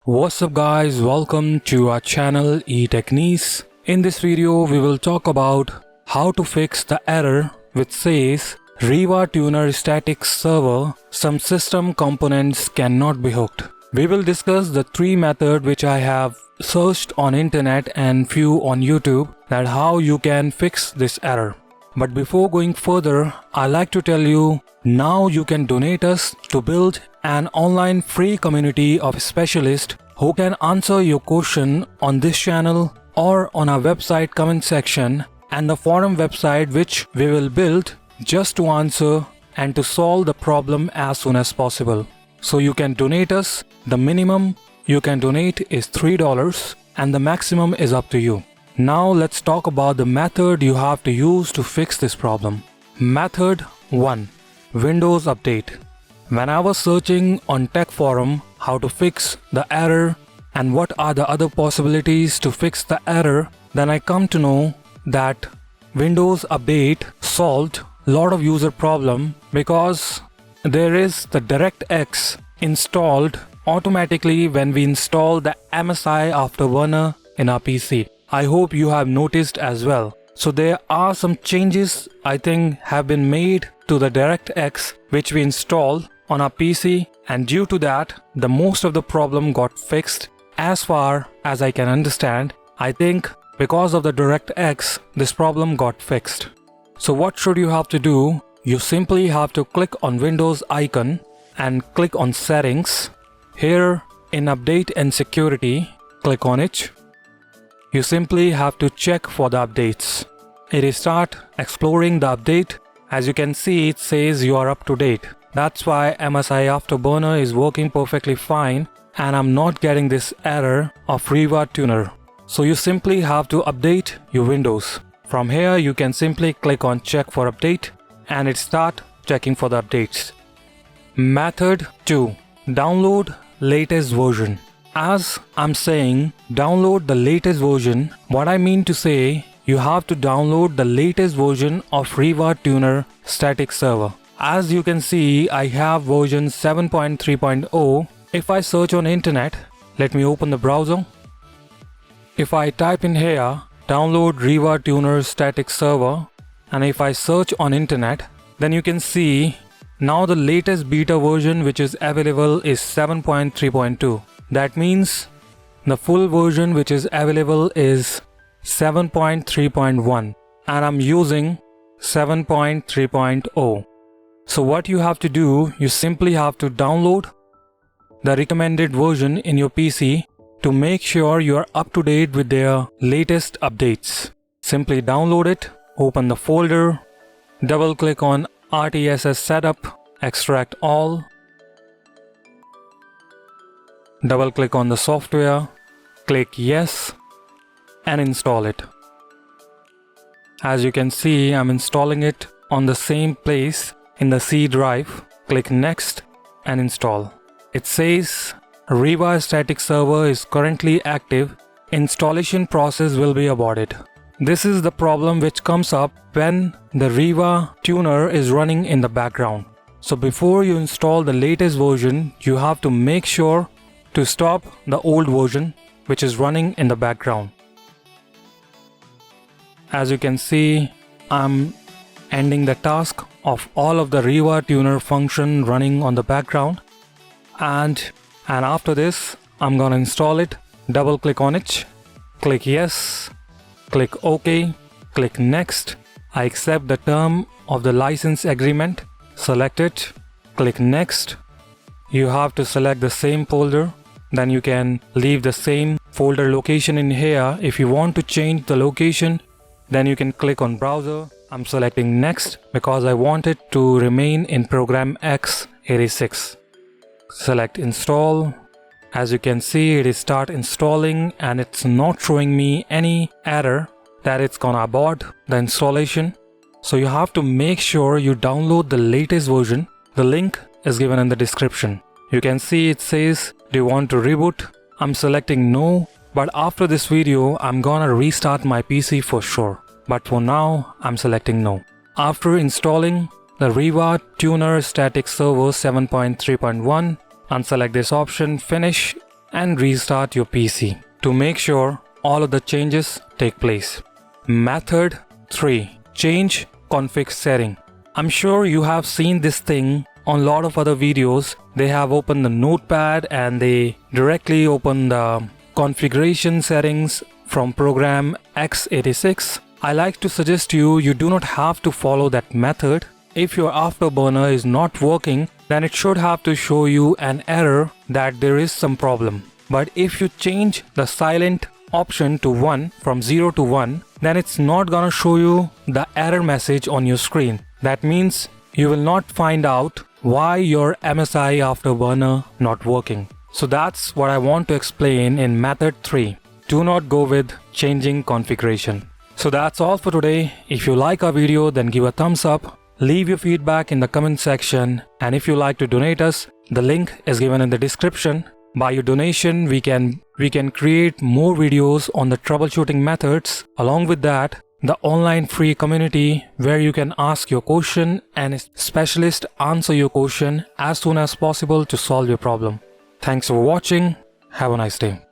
What's up guys, welcome to our channel eTechniz. In this video we will talk about how to fix the error which says Rivatuner static server, some system components cannot be hooked. We will discuss the three methods which I have searched on internet and few on YouTube that how you can fix this error. But before going further, I like to tell you now you can donate us to build an online free community of specialists who can answer your question on this channel or on our website comment section and the forum website which we will build just to answer and to solve the problem as soon as possible. So you can donate us. The minimum you can donate is $3 and the maximum is up to you. Now let's talk about the method you have to use to fix this problem. Method 1. Windows Update. When I was searching on tech forum how to fix the error and what are the other possibilities to fix the error, then I come to know that Windows Update solved a lot of user problem because there is the DirectX installed automatically when we install the MSI Afterburner in our PC. I hope you have noticed as well. So there are some changes I think have been made to the DirectX which we installed on our PC, and due to that the most of the problem got fixed. As far as I can understand, I think because of the DirectX this problem got fixed. So what should you have to do? You simply have to click on Windows icon and click on Settings. Here in Update and Security, click on it. You simply have to check for the updates. It is start exploring the update. As you can see, it says you are up to date. That's why MSI Afterburner is working perfectly fine and I'm not getting this error of Rivatuner. So you simply have to update your Windows. From here you can simply click on check for update and it start checking for the updates. Method 2. Download latest version. As I'm saying download the latest version, what I mean to say, you have to download the latest version of Rivatuner static server. As you can see, I have version 7.3.0. If I search on internet, let me open the browser. If I type in here download Rivatuner static server and if I search on internet, then you can see now the latest beta version which is available is 7.3.2. That means the full version which is available is 7.3.1 and I'm using 7.3.0. So what you have to do, you simply have to download the recommended version in your PC to make sure you are up to date with their latest updates. Simply download it, open the folder, double click on RTSS setup, extract all. Double click on the software, click yes and install it. As you can see, I'm installing it on the same place in the C drive. Click next and install. It says Riva static server is currently active. Installation process will be aborted. This is the problem which comes up when the Rivatuner is running in the background. So before you install the latest version, you have to make sure to stop the old version which is running in the background. As you can see, I'm ending the task of all of the Rivatuner function running on the background, and after this I'm gonna install it. Double click on it, click yes, click OK, click next. I accept the term of the license agreement, select it, click next. You have to select the same folder. Then you can leave the same folder location in here. If you want to change the location, then you can click on browser. I'm selecting next because I want it to remain in program x86. Select install. As you can see, it is start installing and it's not showing me any error that it's gonna abort the installation. So you have to make sure you download the latest version. The link is given in the description. You can see it says, do you want to reboot? I'm selecting no, but after this video, I'm gonna restart my PC for sure. But for now, I'm selecting no. After installing the Rivatuner static server 7.3.1, unselect this option, finish, and restart your PC to make sure all of the changes take place. Method 3. Change config setting. I'm sure you have seen this thing on a lot of other videos. They have opened the notepad and they directly open the configuration settings from program x86. I like to suggest you do not have to follow that method. If your afterburner is not working, then it should have to show you an error that there is some problem. But if you change the silent option to 1 from 0 to 1, then it's not gonna show you the error message on your screen. That means you will not find out why your MSI afterburner not working. So that's what I want to explain in method 3. Do not go with changing configuration. So that's all for today. If you like our video, then give a thumbs up. Leave your feedback in the comment section, and if you like to donate us, the link is given in the description. By your donation, we can create more videos on the troubleshooting methods. Along with that, the online free community where you can ask your question and a specialist answer your question as soon as possible to solve your problem. Thanks for watching. Have a nice day.